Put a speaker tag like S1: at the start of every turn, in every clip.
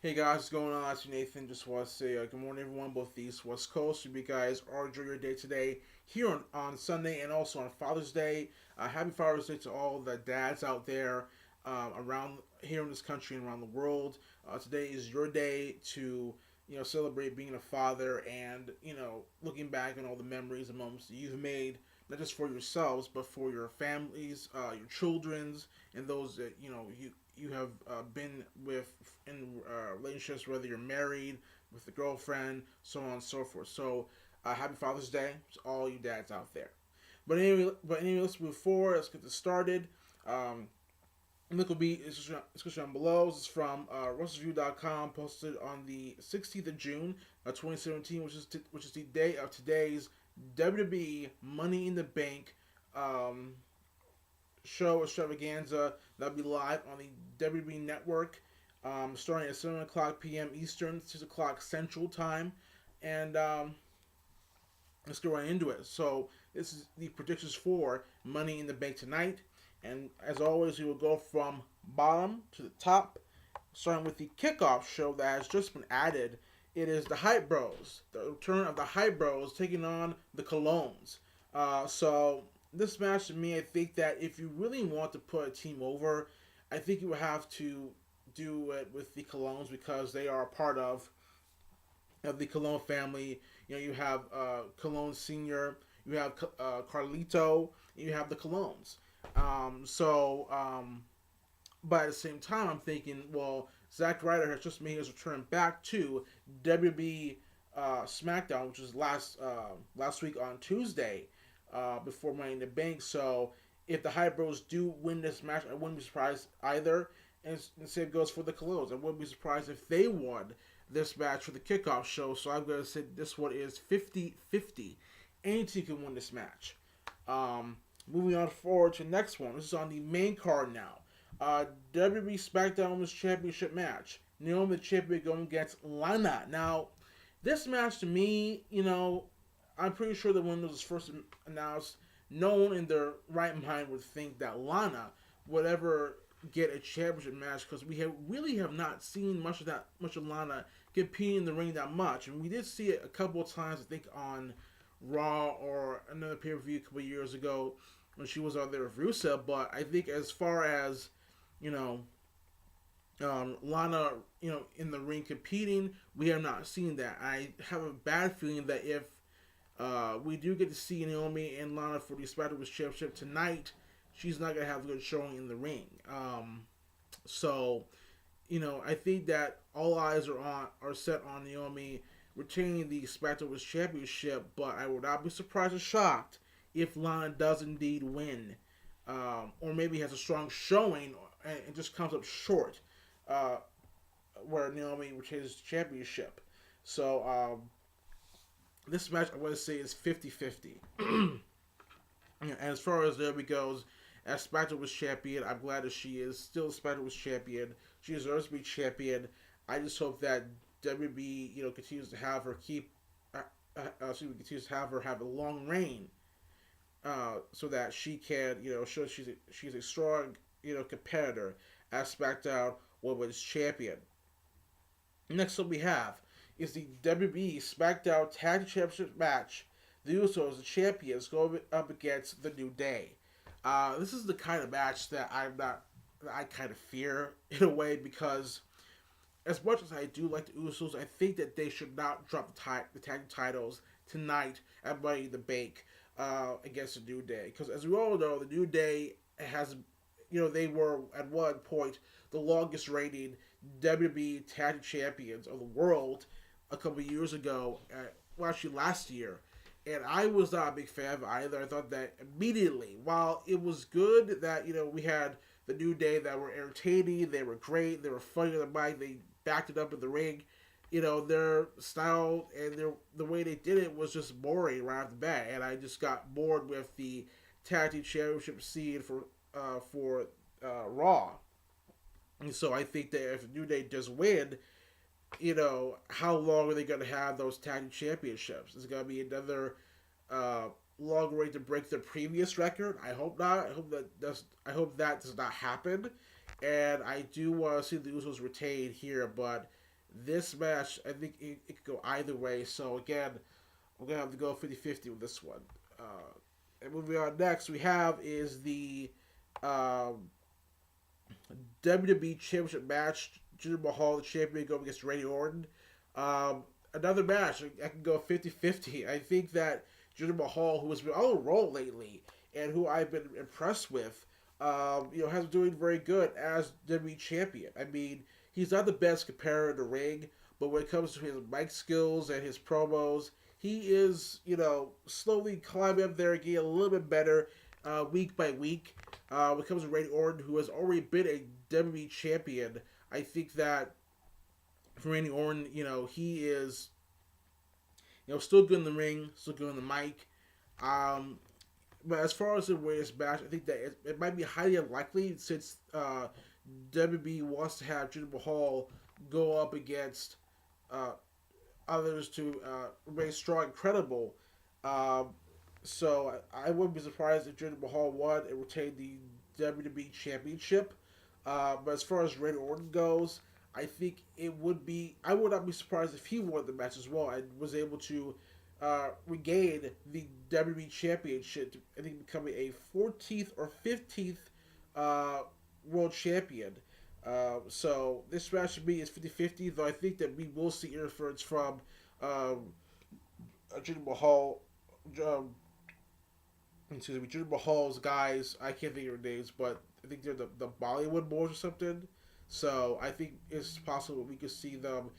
S1: Hey guys, what's going on? It's Nathan. Just want to say good morning, everyone, both the East West Coast. Hope you guys are enjoying your day today here on Sunday and also on Father's Day. Happy Father's Day to all the dads out there around here in this country and around the world. Today is your day to celebrate being a father and looking back on all the memories and moments that you've made, not just for yourselves but for your families, your children's, and those that you have been with in relationships, whether you're married with a girlfriend, so on and so forth. So, happy Father's Day to all you dads out there. But anyway, let's move forward. Let's get this started. Link will be in the description below. This is from RussellView.com, posted on the 16th of June, 2017, which is the day of today's WWE Money in the Bank show extravaganza that'll be live on the WWE Network, starting at 7 o'clock p.m. Eastern, 6 o'clock Central Time, and let's get right into it. So this is the predictions for Money in the Bank tonight, and as always, we will go from bottom to the top, starting with the Kickoff Show that has just been added. It is the Hype Bros, the return of the Hype Bros taking on the Colognes. So this match, to me, I think that if you really want to put a team over, I think you would have to do it with the Colognes because they are a part of the Cologne family. You have Cologne Senior, you have Carlito, and you have the Colognes. But at the same time, I'm thinking, well, Zack Ryder has just made his return back to WWE SmackDown, which was last week on Tuesday, before Money in the Bank. So if the Hype Bros do win this match, I wouldn't be surprised either. And the same goes for the Colognes. I wouldn't be surprised if they won this match for the Kickoff Show. So I'm going to say this one is 50-50. Any team can win this match. Moving on forward to the next one. This is on the main card now. WWE SmackDown Women's Championship match. Naomi the champion going against Lana. Now, this match to me, I'm pretty sure that when it was first announced, no one in their right mind would think that Lana would ever get a championship match because we really have not seen much of Lana competing in the ring that much, and we did see it a couple of times. I think on Raw or another pay-per-view a couple of years ago when she was out there with Rusev. But I think as far as Lana, in the ring competing, we have not seen that. I have a bad feeling that if we do get to see Naomi and Lana for the SmackDown Championship tonight, she's not going to have a good showing in the ring. So, I think that all eyes are set on Naomi retaining the SmackDown Championship, but I would not be surprised or shocked if Lana does indeed win, or maybe has a strong showing and just comes up short, where Naomi retains the championship. So, this match, I want to say, is 50-50. And as far as Naomi goes, as SmackDown was champion, I'm glad that she is still SmackDown was champion. She deserves to be champion. I just hope that WWE, continues to have her continues to have her have a long reign, so that she can, show she's a strong, competitor as SmackDown Women's Champion. Next up we have is the WWE SmackDown Tag Team Championship match. The Usos, the champions, go up against the New Day. This is the kind of match that I kind of fear in a way, because as much as I do like the Usos, I think that they should not drop the tag titles tonight at Money in the Bank against the New Day. Because as we all know, the New Day has, they were at one point the longest reigning WWE Tag Team Champions of the world a couple of years ago, well, actually last year. And I was not a big fan of either. I thought that immediately, while it was good that, we had the New Day that were entertaining, they were great, they were funny on the mic, they backed it up in the ring, their style and the way they did it was just boring right off the bat. And I just got bored with the Tag Team Championship scene for Raw. And so I think that if the New Day does win, how long are they going to have those tag team championships? Is it going to be another long wait to break their previous record? I hope not. I hope that does not happen. And I do want to see the Usos retain here, but This match, I think it could go either way. So again, we're gonna have to go 50-50 with this one. And moving on next, we have is the um, WWE Championship match. Jinder Mahal, the champion, going against Randy Orton. Another match, I can go 50-50. I think that Jinder Mahal, who has been on a roll lately and who I've been impressed with, has been doing very good as WWE champion. I mean, he's not the best competitor in the ring, but when it comes to his mic skills and his promos, he is, slowly climbing up there, getting a little bit better week by week. When it comes to Randy Orton, who has already been a WWE champion, I think that for Randy Orton, he is, still good in the ring, still good in the mic. But as far as the greatest match, I think that it might be highly unlikely since WWE wants to have Jinder Mahal go up against others to remain strong and credible. So I wouldn't be surprised if Jinder Mahal won and retained the WWE Championship. But as far as Randy Orton goes, I think it would be. I would not be surprised if he won the match as well and was able to regain the WWE Championship. I think becoming a 14th or 15th world champion. So this match to me is 50-50, though I think that we will see interference from Jinder Mahal. Jinder Mahal's guys. I can't think of their names, but I think they're the Bollywood Boys or something. So I think it's possible we could see them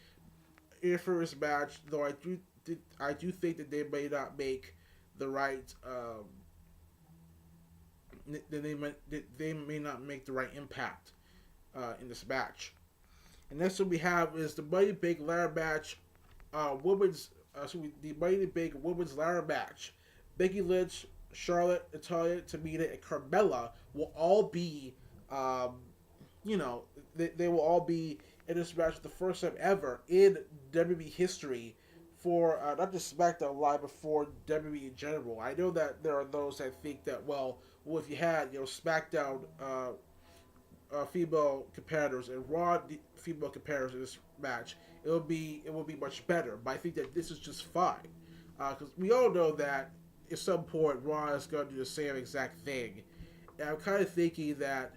S1: interfere in this match. Though I do think that they may not make the right. They may not make the right impact in this match. And next one we have is the Money in the Bank ladder match, the Money in the Bank women's ladder match. Becky Lynch, Charlotte, Natalya, Tamina, and Carmella will all be, they will all be in this match for the first time ever in WWE history for not just SmackDown Live, but for WWE in general. I know that there are those that think that, well, if you had, SmackDown female competitors and Raw female competitors in this match, it will be much better. But I think that this is just fine because we all know that at some point Raw is going to do the same exact thing. And I'm kind of thinking that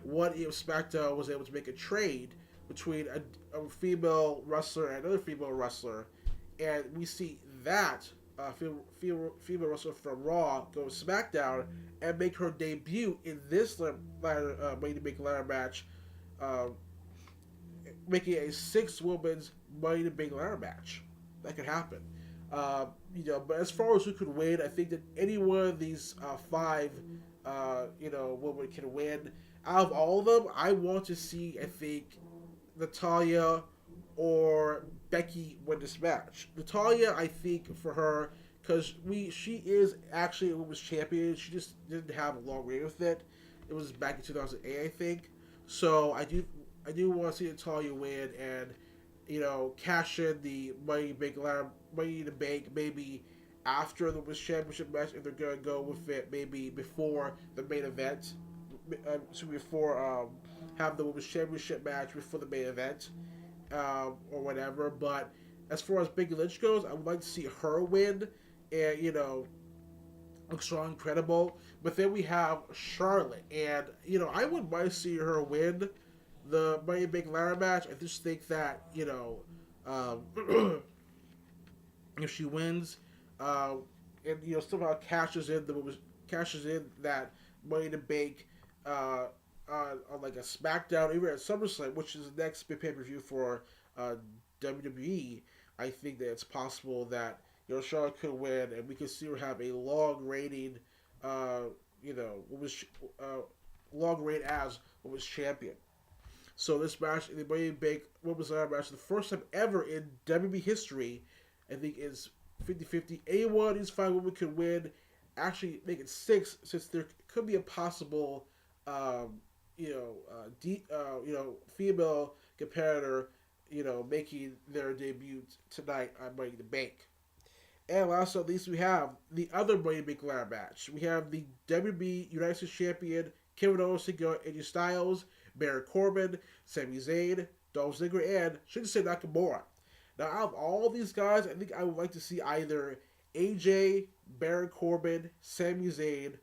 S1: what if SmackDown was able to make a trade between a female wrestler and another female wrestler, and we see that female wrestler from Raw go to SmackDown and make her debut in this Money in the Bank ladder match, making a 6-women's Money in the Bank ladder match. That could happen. But as far as who could win, I think that any one of these 5, women can win. Out of all of them, I want to see, I think, Natalya or Becky win this match. Natalya, I think, for her, because she is actually a women's champion. She just didn't have a long reign with it. It was back in 2008, I think. So I do want to see Natalya win and cash in the Money in the Bank maybe after the Women's Championship match if they're gonna go with it maybe before the main event. Before have the Women's Championship match before the main event or whatever. But as far as Becky Lynch goes, I would like to see her win and look strong and credible. But then we have Charlotte, and I wouldn't mind seeing her win the Money in the Bank ladder match. I just think that if she wins and somehow cashes in that Money in the Bank on like a SmackDown, even at SummerSlam, which is the next big pay-per-view for WWE, I think that it's possible that Charlotte could win, and we could see her have a long reigning, long reign as women's champion. So this match, the Money in the Bank women's ladder match, the first time ever in WWE history, I think is 50-50. Any one of these 5 women could win. Actually, make it 6, since there could be a possible female competitor, making their debut tonight on Money in the Bank. And last but not least, we have the other Money in the Bank ladder match. We have the WWE United States Champion Kevin Owens, AJ Styles, Baron Corbin, Sami Zayn, Dolph Ziggler, and Shinsuke Nakamura. Now, out of all these guys, I think I would like to see either AJ, Baron Corbin, Sami Zayn,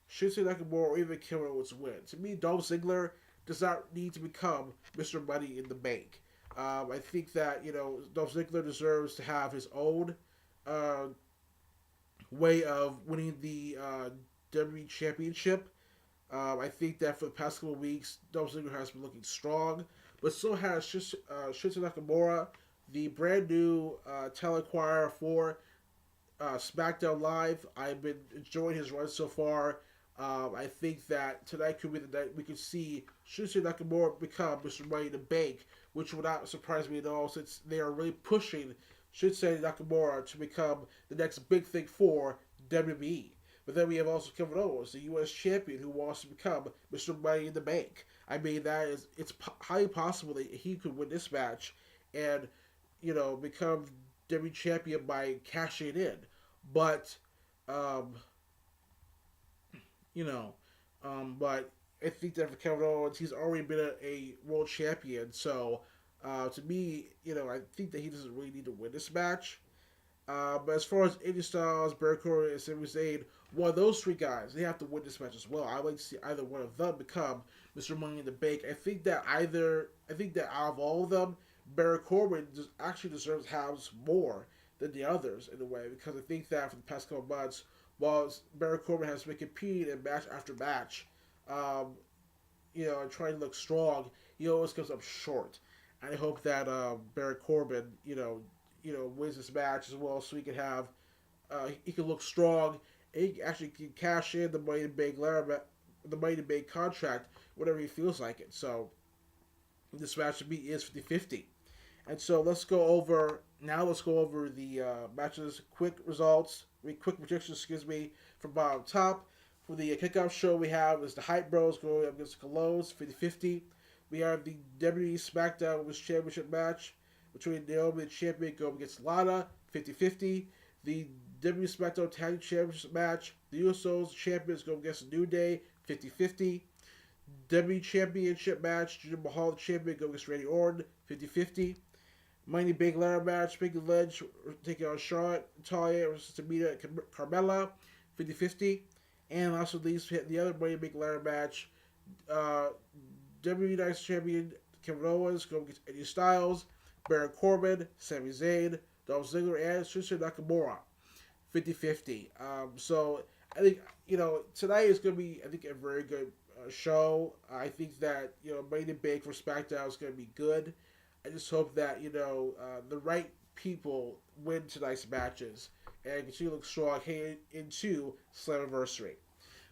S1: Shinsuke Nakamura, or even Kevin Owens win. To me, Dolph Ziggler does not need to become Mr. Money in the Bank. I think that Dolph Ziggler deserves to have his own uh, way of winning the WWE Championship. I think that for the past couple of weeks, Dolph Ziggler has been looking strong, but so has Shinsuke Nakamura, the brand new talent acquirer for SmackDown Live. I've been enjoying his run so far. I think that tonight could be the night we could see Shinsuke Nakamura become Mr. Money in the Bank, which would not surprise me at all since they are really pushing Shinsuke Nakamura to become the next big thing for WWE. But then we have also Kevin Owens, the U.S. champion, who wants to become Mr. Money in the Bank. I mean, it's highly possible that he could win this match and, become WWE champion by cashing in. But, um, you know, but I think that for Kevin Owens, he's already been a world champion. So, to me, I think that he doesn't really need to win this match. But as far as AJ Styles, Baron Corbin, and Sami Zayn, one of those three guys, they have to win this match as well. I'd like to see either one of them become Mr. Money in the Bank. I think that out of all of them, Baron Corbin actually deserves to have more than the others in a way, because I think that for the past couple of months, while Baron Corbin has been competing in match after match, and trying to look strong, he always comes up short. And I hope that Baron Corbin, wins this match as well, so he can have, he can look strong. And he actually can cash in the Money in the Bank contract whenever he feels like it. So this match to me is 50-50. And so let's go over the matches, quick predictions, from bottom to top. For the kickoff show, we have is the Hype Bros going up against the Colones, 50-50. We have the WWE SmackDown Women's Championship match between Naomi the Champion going against Lana, 50-50. The WWE SmackDown Tag Team Championship match, the Usos Champions going against the New Day, 50-50. WWE Championship match, Jinder Mahal the Champion going against Randy Orton, 50-50. Money Big Ladder match, Becky Lynch taking on Charlotte, Natalya versus Tamina and Carmella, 50-50. And last but not least, we had the other Money Big Ladder match, WWE United States Champion Kevin Owens going against AJ Styles, Baron Corbin, Sami Zayn, Dolph Ziggler, and Shinsuke Nakamura, 50-50. So I think tonight is going to be a very good show. I think that Money in the Bank for SmackDown is going to be good. I just hope that the right people win tonight's matches and continue to look strong heading into Slammiversary.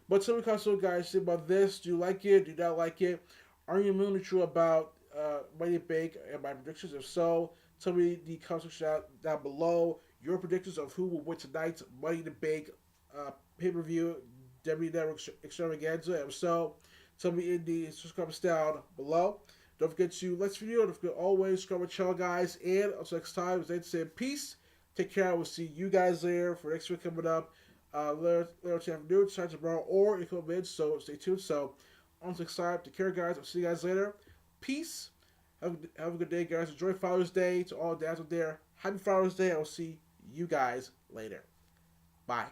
S1: But tell me, console guys, think about this. Do you like it? Do you not like it? Are you really true about Money in the Bank and my predictions? If so, tell me in the comment section down below your predictions of who will win tonight's Money in the Bank pay-per-view WWE Network extravaganza. If so, tell me in the comments down below. Don't forget to like this video. Don't forget to always subscribe to my channel, guys. And until next time, as I say, peace. Take care. I will see you guys there for next week coming up. Later afternoon, time tomorrow, or in a couple minutes. So stay tuned. So until next time, take care, guys. I'll see you guys later. Peace. Have a good day, guys. Enjoy Father's Day to all dads out there. Happy Father's Day. I will see you guys later. Bye.